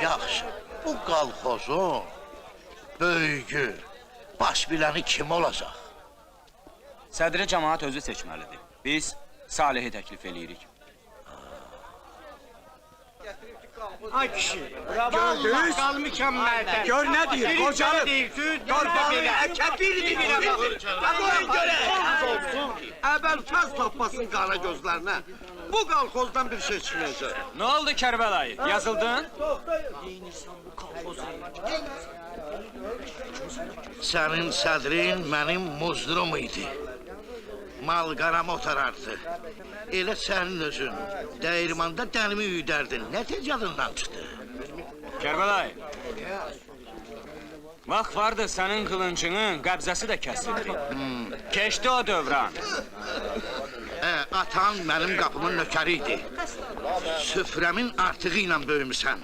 Yaxşı, bu qalxozun böyüyü, baş biləni kim olacaq? Sədri cəmaat özü seçməlidir. Biz Salihi təklif eləyirik. Ay kişi, gördünüz? Qal mükəmməldir. Gör nə deyir, qocalıb. Gör belə, kəpirdir belə baxır. Qoyun görək. Əvvəl fəz tapmasın qara gözlərinə. Bu qalxozdan bir şey çıxmayacaq. Nə oldu Kərbəlayı? Yazıldın? Sənin sədrin mənim muzdurum idi. Mal-qaram otarardı. Elə sənin özün dəyirmanda dənimi üydərdin. Necə yadından çıxdı? Kərbəlayı. Vaxt vardı sənin qılıncının qəbzəsi də kəsildi. Keçdi o dövran. Atan mənim qapımın nökəri idi. Süfrəmin artığı ilə böyümüsən.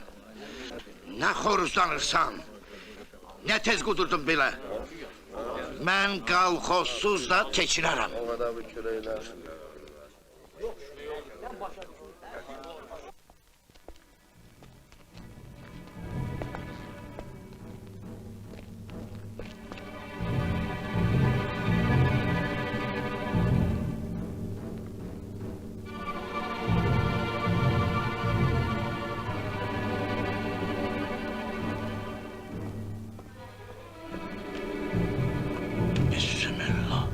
Nə xoruzlanırsan, nə tez qudurdun belə. Mən qalxozsuz da keçinərəm. Bismillah.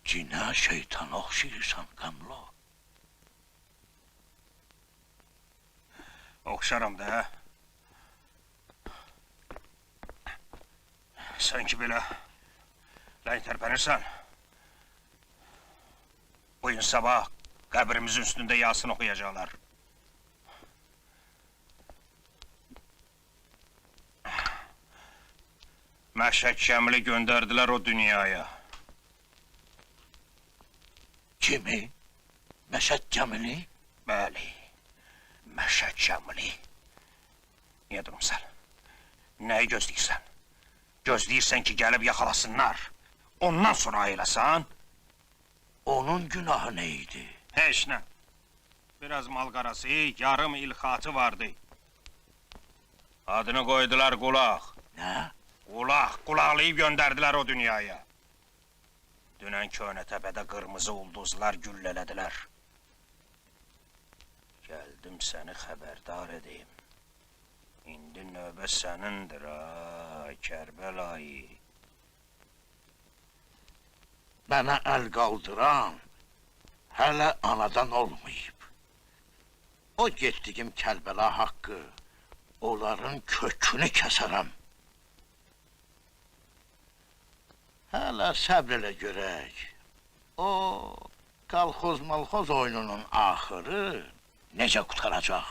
Cinə şeytana oxşayırsan, Qəmlo. Oxşaram da. Sanki belə lay tərpənirsən. Bugün sabah qəbrimizin üstündə Yasin oxuyacaqlar. Məşhəd Şəmili göndərdilər o dünyaya. Kimi? Məşəd Cəmili? Bəli, Məşhəd Şəmili. Niyə durumsan? Nəyi gözləyirsən? Gözləyirsən ki, gəlib yaxalasınlar. Ondan sonra ayılasan? Onun günahı nə idi? Heç nə. Biraz mal-qarası, yarım ilxatı vardı. Adını qoydular Qulaq. Nə? Qulaq, qulaqlayıb göndərdilər o dünyaya. Dünən köhnə təpədə qırmızı ulduzlar güllələdilər. Gəldim səni xəbərdar edeyim. İndi növbə sənindir, Kərbəlayı. Mənə əl qaldıran hələ anadan olmayıb. O getdiyim Kərbəla haqqı, onların kökünü kəsərəm. Hələ səbr elə görək. O qalxoz-malxoz oyununun axırı necə qutaracaq?